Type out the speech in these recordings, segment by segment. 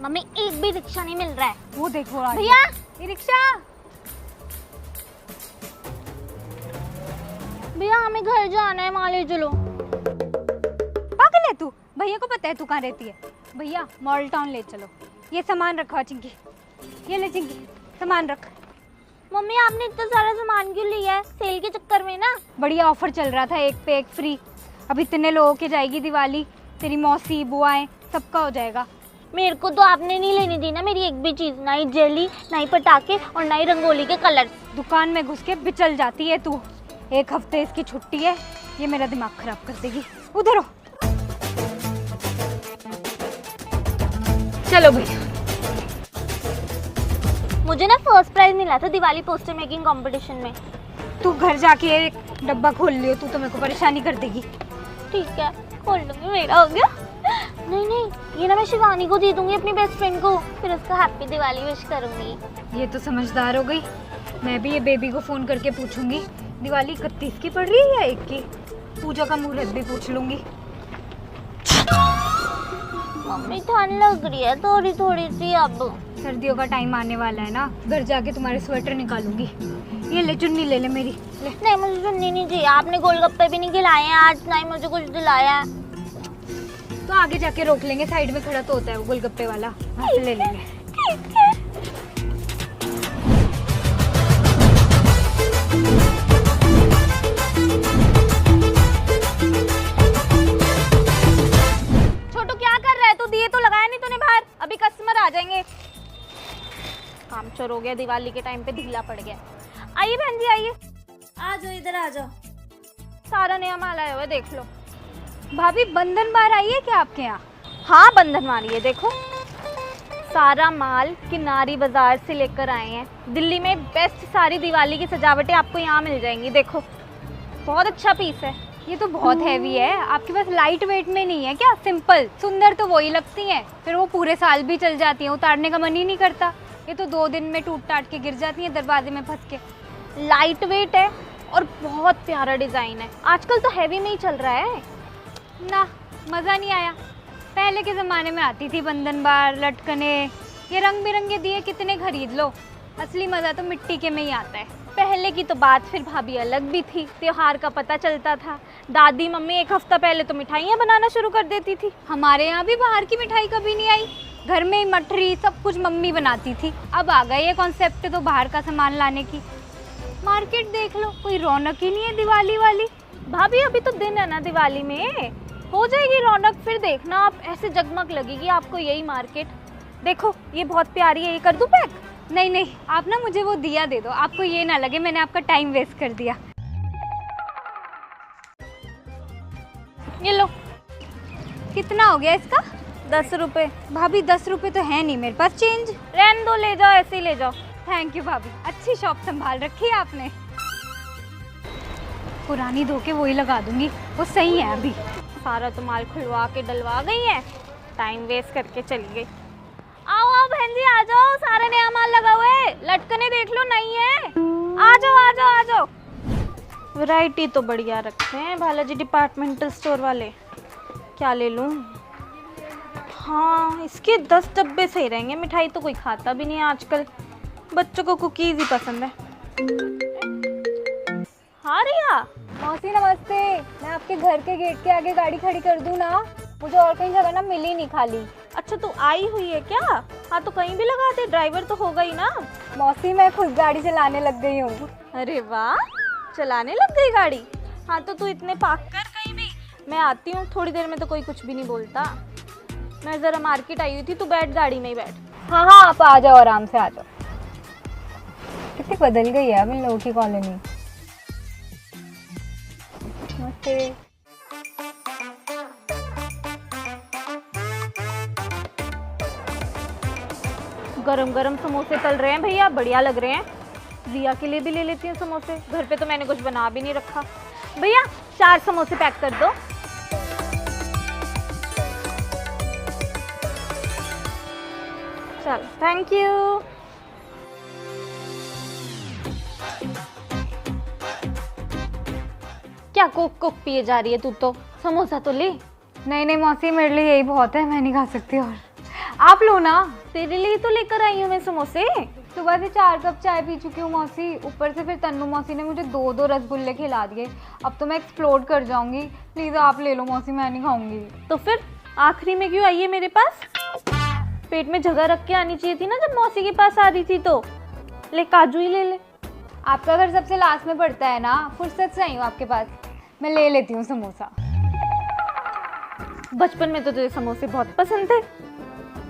Mummy एक भी rickshaw नहीं मिल रहा है। वो देखो भैया ये रिक्शा। भैया हमें घर जाना है, वहाँ ले चलो। पागल है तू? भैया को पता है तू कहाँ रहती है। भैया मॉडल टाउन ले चलो। ये सामान रखो चिंकी, ये ले चिंकी सामान रख। मम्मी आपने इतना सारा सामान क्यों लिया है? सेल के चक्कर में ना। बढ़िया ऑफर चल रहा था, एक पे एक फ्री। अब इतने लोगों के जाएगी दिवाली, तेरी मौसी बुआएं सबका हो जाएगा। मेरे को तो आपने नहीं लेनी दी ना मेरी एक भी चीज, ना ही जेली, ना ही पटाखे और ना ही रंगोली के कलर्स। दुकान में घुस के बिचल जाती है तू। एक हफ्ते इसकी छुट्टी है, ये मेरा दिमाग खराब कर देगी। उधर हो। चलो भैया। मुझे ना फर्स्ट प्राइज मिला था दिवाली पोस्टर मेकिंग कंपटीशन में। तू घर जाके एक डब्बा खोल लियो, तू तो मेरे को परेशानी कर देगी। ठीक है खोल लूंगी, मेरा हो गया। नहीं नहीं, ये ना मैं शिवानी को दे दूंगी, अपनी बेस्ट फ्रेंड को, फिर उसका हैप्पी दिवाली विश करूंगी। ये तो समझदार हो गई। मैं भी ये बेबी को फोन करके पूछूंगी दिवाली 31 की पड़ रही है या 1 की। पूजा का मुहूर्त भी पूछ लूंगी। मम्मी ठंड लग रही है थोड़ी थोड़ी सी। अब सर्दियों का टाइम आने वाला है ना, घर जाके तुम्हारे स्वेटर निकालूंगी। ये ले चुन्नी ले ले मेरी ले। नहीं मुझे चुन्नी नहीं चाहिए। आपने गोलगप्पे भी नहीं खिलाए हैं आज, ना ही मुझे कुछ दिलाया है। तो आगे जाके रोक लेंगे, साइड में खड़ा तो होता है वो गोलगप्पे वाला, वहाँ से ले लेंगे। ठीक है। छोटू क्या कर रहा है तू? दिए तो लगाया नहीं तूने बाहर, अभी कस्टमर आ जाएंगे। काम चोर हो गया, दिवाली के टाइम पे ढीला पड़ गया। आइए बहन जी आइए, आ जाओ इधर आ जाओ। सारा नया माल आया हुआ है, देख लो। भाभी बंधन बार आई है क्या आपके यहाँ? हाँ बंधन मारी है, देखो सारा माल किनारी बाजार से लेकर आए हैं। दिल्ली में बेस्ट सारी दिवाली की सजावटें आपको यहाँ मिल जाएंगी। देखो बहुत अच्छा पीस है। ये तो बहुत हैवी है। आपके पास लाइट वेट में नहीं है क्या? सिंपल सुंदर तो वही लगती हैं, फिर वो पूरे साल भी चल जाती हैं, उतारने का मन ही नहीं करता। ये तो 2 दिन में टूट टाट के गिर जाती हैं दरवाजे में फंस के। लाइट वेट है और बहुत प्यारा डिजाइन है। आजकल तो हैवी में ही चल रहा है ना। मज़ा नहीं आया। पहले के ज़माने में आती थी बंधन बार, लटकने, ये रंग बिरंगे दिए कितने खरीद लो। असली मज़ा तो मिट्टी के में ही आता है। पहले की तो बात फिर भाभी अलग भी थी। त्योहार का पता चलता था। दादी मम्मी 1 हफ्ता पहले तो मिठाइयाँ बनाना शुरू कर देती थी। हमारे यहाँ भी बाहर की मिठाई कभी नहीं आई, घर में ही मठरी सब कुछ मम्मी बनाती थी। अब आ गए ये कॉन्सेप्ट तो बाहर का सामान लाने की। मार्केट देख लो, कोई रौनक ही नहीं है दिवाली वाली। भाभी अभी तो दिन है ना दिवाली में, हो जाएगी रौनक। फिर देखना आप, ऐसे जगमग लगेगी आपको यही मार्केट। देखो ये बहुत प्यारी है, ये कर दूं पैक? नहीं नहीं, आप ना मुझे वो दिया दे दो, आपको ये ना लगे मैंने आपका टाइम वेस्ट कर दिया। ये लो। कितना हो गया इसका? 10 रुपए। भाभी 10 रुपए तो है नहीं मेरे पास चेंज। रहने दो, ले जाओ, ऐसे ही ले जाओ। थैंक यू भाभी, अच्छी शॉप संभाल रखी है आपने। पुरानी धो के वही लगा दूंगी, वो सही है। अभी सारा तो माल खुलवा के डलवा गई है, टाइम वेस्ट करके चली गई। आओ आओ बहन जी आ जाओ, सारा नया माल लगा हुआ है। लटकने देख लो, नहीं है। आ जाओ आ जाओ आ जाओ। वैरायटी तो बढ़िया रखते हैं बालाजी डिपार्टमेंटल स्टोर वाले। क्या ले लूँ? हाँ इसके 10 डब्बे सही रहेंगे। मिठाई तो कोई खाता भी नहीं है आजकल, बच्चों को कुकीज़ ही पसंद है। हाँ रिया। मौसी नमस्ते। मैं आपके घर के गेट के आगे गाड़ी खड़ी कर दूं ना? मुझे और कहीं जगह ना मिली नहीं खाली। अच्छा तू आई हुई है क्या? हाँ तो कहीं भी लगा दे, ड्राइवर तो होगा ही ना। मौसी मैं खुद गाड़ी चलाने लग गई हूँ। अरे वाह, चलाने लग गई गाड़ी? हाँ तो तू इतने पार्क कर कहीं भी, मैं आती हूँ थोड़ी देर में। तो कोई कुछ भी नहीं बोलता। मैं ज़रा मार्केट आई हुई थी, तू बैठ गाड़ी में ही बैठ। हाँ हाँ आप आ जाओ, आराम से आ जाओ। कितनी बदल गई है अब इन लोगों की कॉलोनी। नमस्ते। गरम गरम समोसे तल रहे हैं भैया, बढ़िया लग रहे हैं। रिया के लिए भी ले लेती हूँ समोसे, घर पे तो मैंने कुछ बना भी नहीं रखा। भैया 4 समोसे पैक कर दो। चल थैंक यू। क्या कोक कोक पिए जा रही है तू? तो समोसा तो ले। नहीं नहीं मौसी, मेरे लिए यही बहुत है, मैं नहीं खा सकती और। आप लो ना। तेरे लिए तो लेकर आई हूँ मैं समोसे। सुबह से 4 कप चाय पी चुकी हूँ मौसी, ऊपर से फिर तन्नू मौसी ने मुझे 2 रसगुल्ले खिला दिए। अब तो मैं एक्सप्लोड कर जाऊंगी। प्लीज़ आप ले लो मौसी, मैं नहीं खाऊंगी। तो फिर आखिरी में क्यों आई है मेरे पास? पेट में जगह रख के आनी चाहिए थी ना जब मौसी के पास आ रही थी। तो ले काजू ही ले ले। आपका घर सबसे लास्ट में पड़ता है ना, फुर्सत से आई हूँ आपके पास। मैं ले लेती हूँ समोसा। बचपन में तो तुझे समोसे बहुत पसंद थे,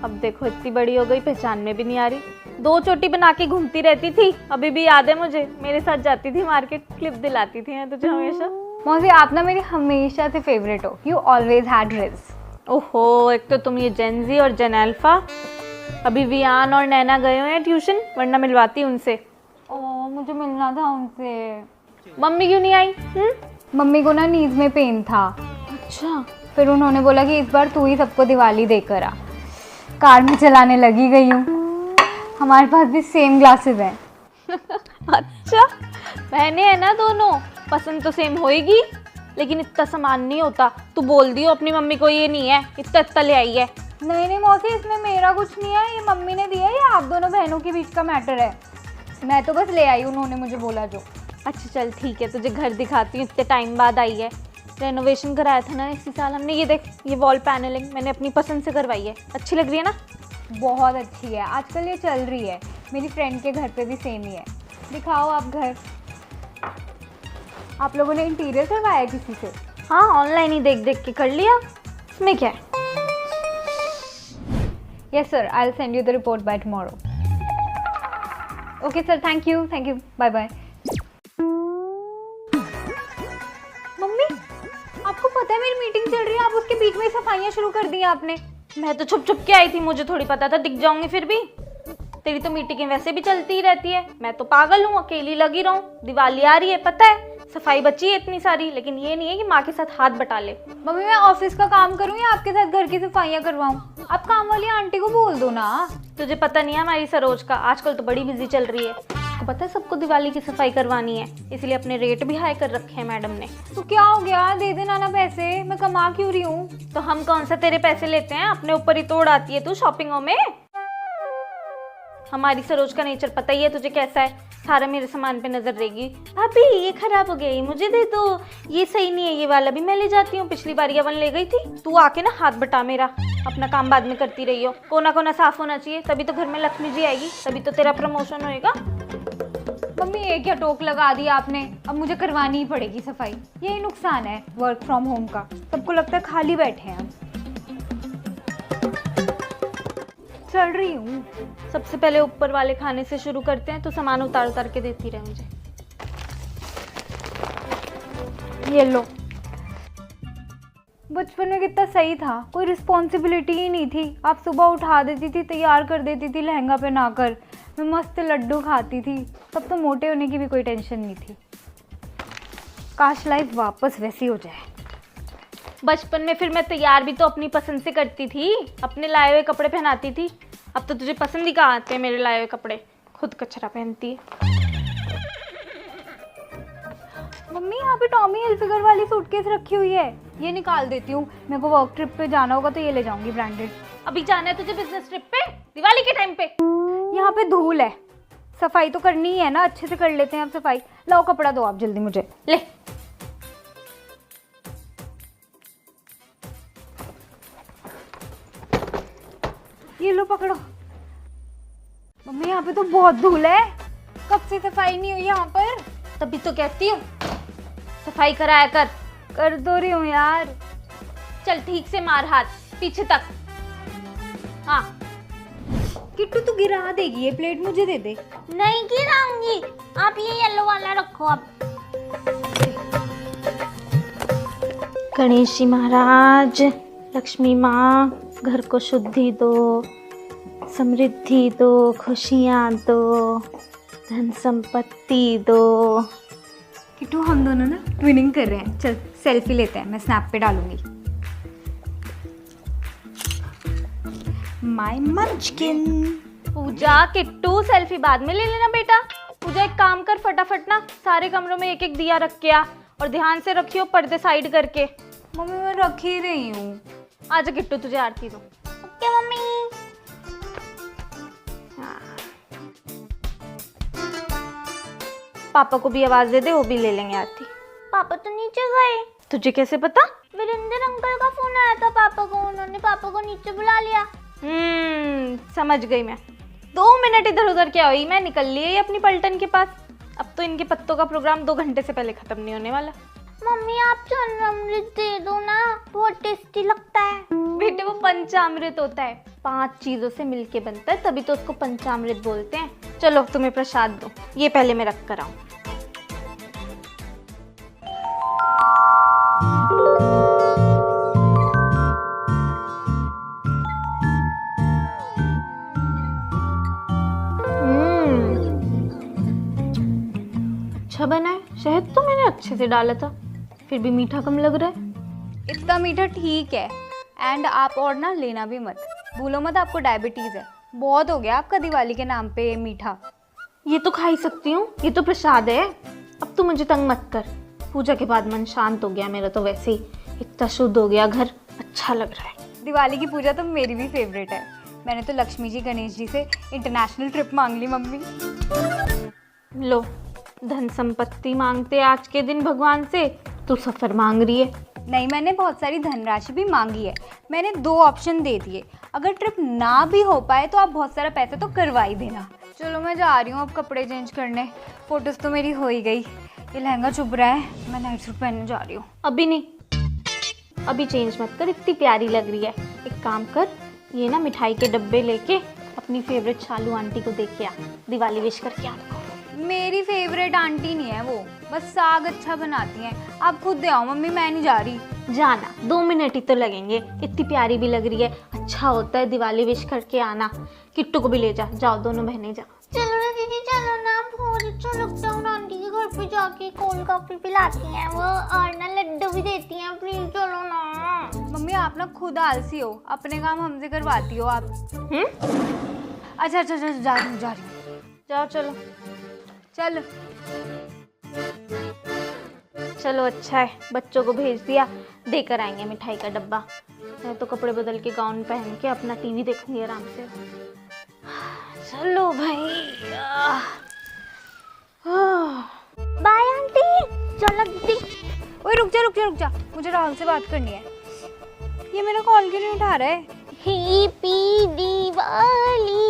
अब देखो इतनी बड़ी हो गई पहचान में भी नहीं आ रही। 2 चोटी बना के घूमती रहती थी, अभी भी याद है मुझे। मेरे साथ जाती थी मार्केट, क्लिप दिलाती थी मैं तुझे हमेशा। मौसी आप ना मेरी हमेशा से फेवरेट हो। You always had ridge. ओहो, एक तो तुम ये जेनजी और जेन अल्फा। अभी वियान और नैना गए हुए हैं ट्यूशन, वरना मिलवाती उनसे। ओह मुझे मिलना था उनसे। मम्मी क्यों नहीं आई? मम्मी को ना नीज में पेन था। अच्छा। फिर उन्होंने बोला कि इस बार तू ही सबको दिवाली देकर आ। कार में चलाने लगी गई हूँ। हमारे पास भी सेम ग्लासेस हैं। अच्छा, बहनें हैं ना दोनों, पसंद तो सेम होएगी, लेकिन इतना सामान नहीं होता। तू बोल दियो अपनी मम्मी को ये नहीं है, इतना इतना ले आई है। नहीं नहीं मौसी, इसमें मेरा कुछ नहीं है, ये मम्मी ने दिया है, ये आप दोनों बहनों के बीच का मैटर है। मैं तो बस ले आई, उन्होंने मुझे बोला जो। अच्छा चल ठीक है, तुझे घर दिखाती हूँ, इतने टाइम बाद आई है। रेनोवेशन कराया था ना इसी साल हमने। ये देख, ये वॉल पैनलिंग मैंने अपनी पसंद से करवाई है। अच्छी लग रही है ना? बहुत अच्छी है, आजकल ये चल रही है। मेरी फ्रेंड के घर पे भी सेम ही है। दिखाओ आप घर। आप लोगों ने इंटीरियर करवाया किसी से? हाँ, ऑनलाइन ही देख देख के कर लिया। इसमें क्या है? Yes sir, I will send you the report by tomorrow. Okay sir, thank you, bye bye. Mummy आपको पता है मेरी मीटिंग चल रही है, आप उसके बीच में ही सफाइयाँ शुरू कर दी आपने। मैं तो छुप छुप के आई थी, मुझे थोड़ी पता था दिख जाऊंगी फिर भी। तेरी तो मीटिंगें वैसे भी चलती ही रहती है, मैं तो पागल हूँ, अकेली लगी रहूँ। दिवाली आ रही है पता है, सफाई बची है इतनी सारी, लेकिन ये नहीं है कि माँ के साथ हाथ बटा ले। मम्मी मैं ऑफिस का काम करूँ या आपके साथ घर की सफाइयाँ करवाऊँ? आप काम वाली आंटी को बोल दो ना। तुझे पता नहीं है हमारी सरोज का, आजकल तो बड़ी बिजी चल रही है। आपको पता है सबको दिवाली की सफाई करवानी है, इसलिए अपने रेट भी हाई कर रखे हैं मैडम ने। तो क्या हो गया, दे देना ना पैसे, मैं कमा क्यों रही हूँ। तो हम कौन सा तेरे पैसे लेते हैं, अपने ऊपर ही तोड़ आती है तू शॉपिंगों में। हमारी सरोज का नेचर पता ही है तुझे कैसा है, सारा मेरे सामान पे नजर रहेगी। भाभी ये खराब हो गया, ये मुझे दे दो, ये सही नहीं है, ये वाला भी मैं ले जाती हूँ, पिछली बार ये वन ले गई थी। तू आके ना हाथ बटा मेरा, अपना काम बाद में करती रही हो। कोना कोना साफ होना चाहिए, तभी तो घर में लक्ष्मी जी आएगी, तभी तो तेरा प्रमोशन होएगा। मम्मी ये क्या टोक लगा दी आपने, अब मुझे करवानी ही पड़ेगी सफाई। यही नुकसान है वर्क फ्रॉम होम का, सबको लगता है खाली बैठे हैं हम। चल रही हूँ। सबसे पहले ऊपर वाले खाने से शुरू करते हैं, तो सामान उतार उतार के देती रहे मुझे। ये लो। बचपन में कितना सही था, कोई रिस्पॉन्सिबिलिटी ही नहीं थी। आप सुबह उठा देती थी, तैयार कर देती थी लहंगा पहनाकर, मैं मस्त लड्डू खाती थी, तब तो मोटे होने की भी कोई टेंशन नहीं थी। काश लाइफ वापस वैसी हो जाए। बचपन में फिर मैं तैयार भी तो अपनी पसंद से करती थी, अपने लाए हुए कपड़े पहनाती थी। अब तो तुझे पसंद ही कहाँ आते हैं मेरे लाए हुए कपड़े, खुद कचरा पहनती है। मम्मी यहाँ पे टॉमी हिलफिगर वाली सूटकेस रखी हुई है, ये निकाल देती हूँ। मेरे को वर्क ट्रिप पे जाना होगा तो ये ले जाऊंगी ब्रांडेड। अभी जाना है तुझे बिजनेस ट्रिप पे, दिवाली के टाइम पे? यहाँ पे धूल है, सफाई तो करनी ही है ना, अच्छे से कर लेते हैं अब सफाई। लाओ कपड़ा दो आप जल्दी मुझे। ले। ये लो पकड़ो। मम्मी यहाँ पे तो बहुत धूल है, कब से सफाई नहीं हुई यहाँ पर। तभी तो कहती हूँ सफाई कराया कर दो रही हूँ यार। चल ठीक से मार हाथ पीछे तक। हाँ किट्टू तू गिरा देगी, ये प्लेट मुझे दे दे। नहीं गिराऊंगी, आप ये येलो वाला रखो। आप गणेश जी महाराज, लक्ष्मी माँ, घर को शुद्धि दो, समृद्धि दो, खुशियाँ दो, धन संपत्ति दो। किट्टू हम दोनों ना ट्विनिंग कर रहे हैं, चल सेल्फी लेते हैं, मैं स्नैप पे डालूंगी। My munchkin. Pooja Kittu selfie बाद में ले लेना बेटा। पूजा एक काम कर, फटाफट ना सारे कमरों में एक एक दिया रख के आ, और ध्यान से रखियो पर्दे साइड करके। मम्मी मैं रख ही रही हूँ। आजा किट्टू तुझे आरती दो। Okay mummy. पापा को भी आवाज दे दे, वो भी ले लेंगे आरती। पापा तो नीचे गए। तुझे कैसे पता? वीरेंद्र अंकल का फोन आया था पापा को, उन्होंने पापा को नीचे बुला लिया। समझ गई मैं। 2 मिनट इधर उधर क्या हुई, मैं निकल ली अपनी पलटन के पास। अब तो इनके पत्तों का प्रोग्राम 2 घंटे से पहले खत्म नहीं होने वाला। मम्मी आप चंद्रामृत दे दो ना, बहुत टेस्टी लगता है। बेटे वो पंचामृत होता है, 5 चीजों से मिलके बनता है, तभी तो उसको पंचामृत बोलते हैं। चलो तुम्हें प्रसाद दो, ये पहले मैं रख कर आऊं। अच्छा बना है। शहद तो मैंने अच्छे से डाला था, फिर भी मीठा कम लग रहा है। इतना मीठा ठीक है। एंड आप और ना लेना भी मत, भूलो मत आपको डायबिटीज़ है। बहुत हो गया आपका दिवाली के नाम पे मीठा। ये तो खा ही सकती हूँ, ये तो प्रसाद है। अब तो मुझे तंग मत कर। पूजा के बाद मन शांत हो गया मेरा, तो वैसे ही इतना शुद्ध हो गया घर, अच्छा लग रहा है। दिवाली की पूजा तो मेरी भी फेवरेट है। मैंने तो लक्ष्मी जी गणेश जी से इंटरनेशनल ट्रिप मांग ली मम्मी। लो, धन संपत्ति मांगते आज के दिन भगवान से, तू सफर मांग रही है। नहीं, मैंने बहुत सारी धनराशि भी मांगी है। मैंने 2 ऑप्शन दे दिए, अगर ट्रिप ना भी हो पाए तो आप बहुत सारा पैसा तो करवा ही देना। चलो मैं जा रही हूँ अब कपड़े चेंज करने। फोटोज तो मेरी हो ही गई। ये लहंगा चुभ रहा है, मैं नाइट सूट पहनने जा रही हूँ। अभी नहीं, अभी चेंज मत कर, इतनी प्यारी लग रही है। एक काम कर, ये ना मिठाई के डब्बे लेके अपनी फेवरेट शालू आंटी को देख के आ, दिवाली विश करके आ। मेरी फेवरेट आंटी नहीं है वो, बस साग अच्छा बनाती हैं। आप खुद दे आओ मम्मी, मैं नहीं जा रही। जाना, 2 मिनट ही तो लगेंगे। इतनी प्यारी भी लग रही है, अच्छा होता है दिवाली विश करके आना। किट्टू को भी ले जा, जाओ दोनों बहनें जाओ। चलो ना दीदी, चलो ना, बहुत अच्छा लगता है। आंटी के घर पे जाके कोल्ड कॉफी पिलाती हैं वो, और ना लड्डू भी देती हैं। प्लीज चलो ना। मम्मी आप ना खुद आलसी हो, अपने काम हमसे करवाती हो आप। अच्छा जा रही हूँ। जाओ चलो चल। चलो अच्छा है, बच्चों को भेज दिया, देकर आएंगे मिठाई का डब्बा। मैं तो कपड़े बदल के गाउन पहन के अपना टीवी देखूंगी आराम से। चलो भाई। Bye aunty. चलो दीदी। ओए रुक जा, मुझे राहुल से बात करनी है। ये मेरा कॉल क्यों नहीं उठा रहा है? Happy Diwali,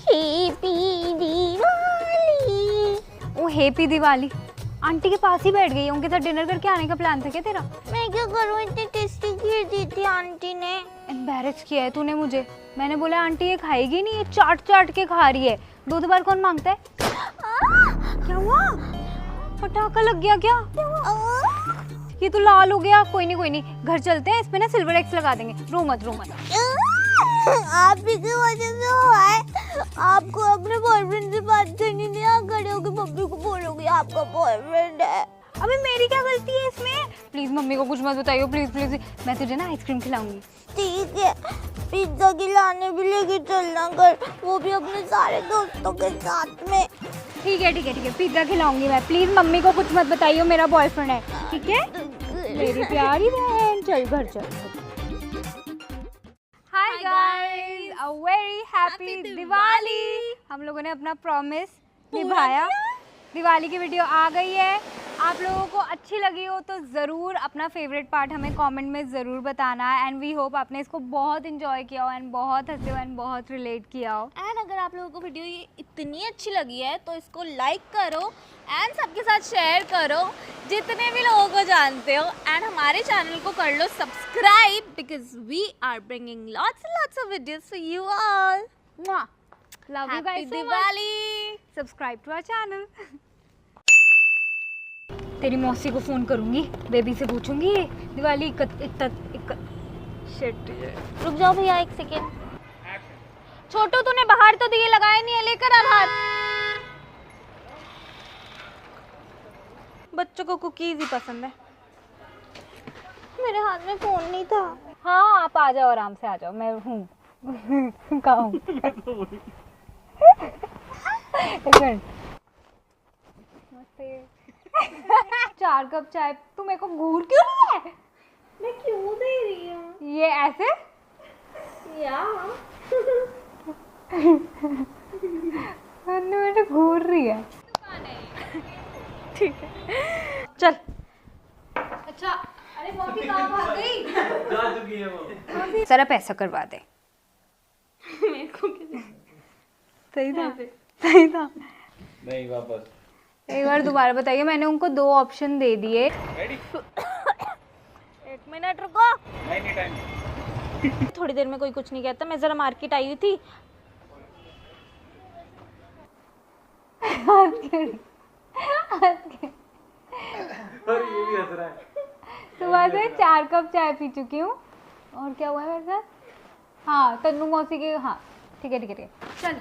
happy Diwali. Oh happy Diwali. Aunty के पास ही बैठ गई, उनके साथ डिनर करके आने का प्लान था क्या तेरा? मैं क्या करूं, इतनी टेस्टी खीर दी थी आंटी ने। एम्बैरेस किया है तूने मुझे। मैंने बोला आंटी ये खाएगी नहीं, ये चाट के खा रही है। 2 बार कौन मांगता है? क्या हुआ? पटाखा लग गया क्या? ये तो लाल हो गया। कोई नहीं, घर चलते हैं, इस पे ना सिल्वर एक्स लगा देंगे। रो मत। आप ही की वजह से हुआ है। आपको अपने बॉयफ्रेंड से बात करनी नहीं, आप खड़े होकर मम्मी को बोलोगे आपका बॉयफ्रेंड है। अबे मेरी क्या गलती है इसमें? प्लीज मम्मी को कुछ मत बताइए, प्लीज। मैं तुझे ना आइसक्रीम खिलाऊंगी। ठीक है, पिज्जा खिलाने भी लेके चलना घर, वो भी अपने सारे दोस्तों के साथ में। ठीक है, पिज्जा खिलाऊंगी मैं। प्लीज मम्मी को कुछ मत बताइए, मेरा बॉयफ्रेंड है, ठीक है? मेरी प्यारी बहन, चल घर चल। Hi guys, a very happy Diwali. हम लोगों ने अपना प्रॉमिस निभाया। दिवाली की वीडियो आ गई है। आप लोगों को अच्छी लगी हो तो ज़रूर अपना फेवरेट पार्ट हमें कमेंट में ज़रूर बताना। एंड वी होप आपने इसको बहुत इंजॉय किया हो एंड बहुत हंसे हो एंड बहुत रिलेट किया हो। एंड अगर आप लोगों को वीडियो ये इतनी अच्छी लगी है तो इसको लाइक करो एंड सबके साथ शेयर करो, जितने भी लोगों को जानते हो। एंड हमारे चैनल को कर लो subscribe, because we are bringing lots of videos for you all. Love you guys, Diwali. Subscribe to our channel. तेरी मौसी को फोन करूंगी, बेबी से पूछूंगी दिवाली शिट। रुक जाओ भैया 1 सेकेंड। छोटू तूने बाहर तो दिए लगाए नहीं है, लेकर आ बाहर। बच्चों को कुकीज ही पसंद है। मेरे हाथ में फोन नहीं था। हाँ आप आ जाओ, आराम से आ जाओ, मैं हूँ। कहाँ हूँ? नमस्ते। 4 कप चाय। तू मेरे को घूर क्यों रही है? मैं क्यों दे रही हूँ? ये ऐसे मेरे घूर रही है। ठीक है चल। अच्छा अरे मम्मी कहाँ भाग गई? जा चुकी है वो। सारा पैसा करवा दे। मेरे को क्या सही था, सही था। नहीं वापस। एक बार दोबारा बताइए, मैंने उनको 2 ऑप्शन दे दिए। रेडी? 1 मिनट रुको। नहीं टाइम। थोड़ी देर में कोई कुछ नहीं कहता, मैं जरा मार्केट आई हुई थी। और ये भी हंस रहा है। सुबह से 4 कप चाय पी चुकी हूँ। और क्या हुआ है मेरे साथ? हाँ तन्नू मौसी के, हाँ ठीक है ठीक है ठीक है चल।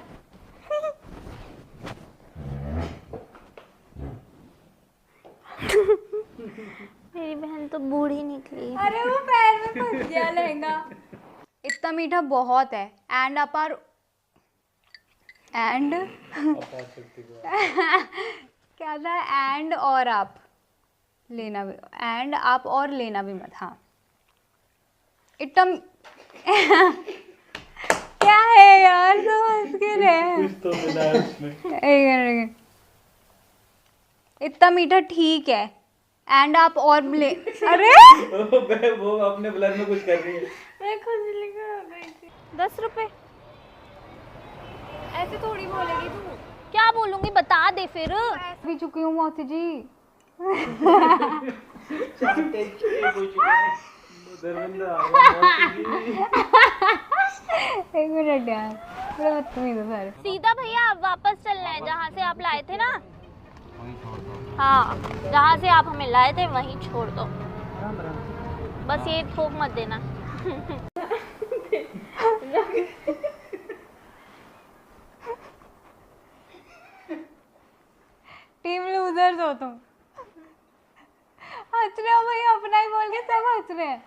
मेरी बहन तो बूढ़ी निकली। अरे वो पैर में फंस गया लहंगा। इतना मीठा बहुत है। एंड आप आर एंड क्या था? एंड और आप लेना भी, एंड आप और लेना भी मत। हाँ इतना क्या है यार, समझ के रहे। कुछ तो मिला है उसमें। एक मिनट। इतना मीठा ठीक है, एंड आप और ले। अरे वो अपने ब्लर में कुछ कर रही है। मैं खुद लेकर आ गई थी। 10 रुपए। ऐसे थोड़ी बोलेगी तू। क्या बोलूंगी बता दे फिर। भी चुकी हूँ मौसी जी। धर्मेंद्र आ गया। एक मिनट यार, बड़ा बदतमीज है सारे। सीधा भैया आप वापस चलना है जहाँ से आप लाए थे ना। हाँ जहाँ से आप हमें लाए थे वहीं छोड़ दो, बस ये ठोक मत देना। टीम लूजर्स हो तुम। हंस रहे हो भैया, अपना ही बोल के सब हंस रहे हैं।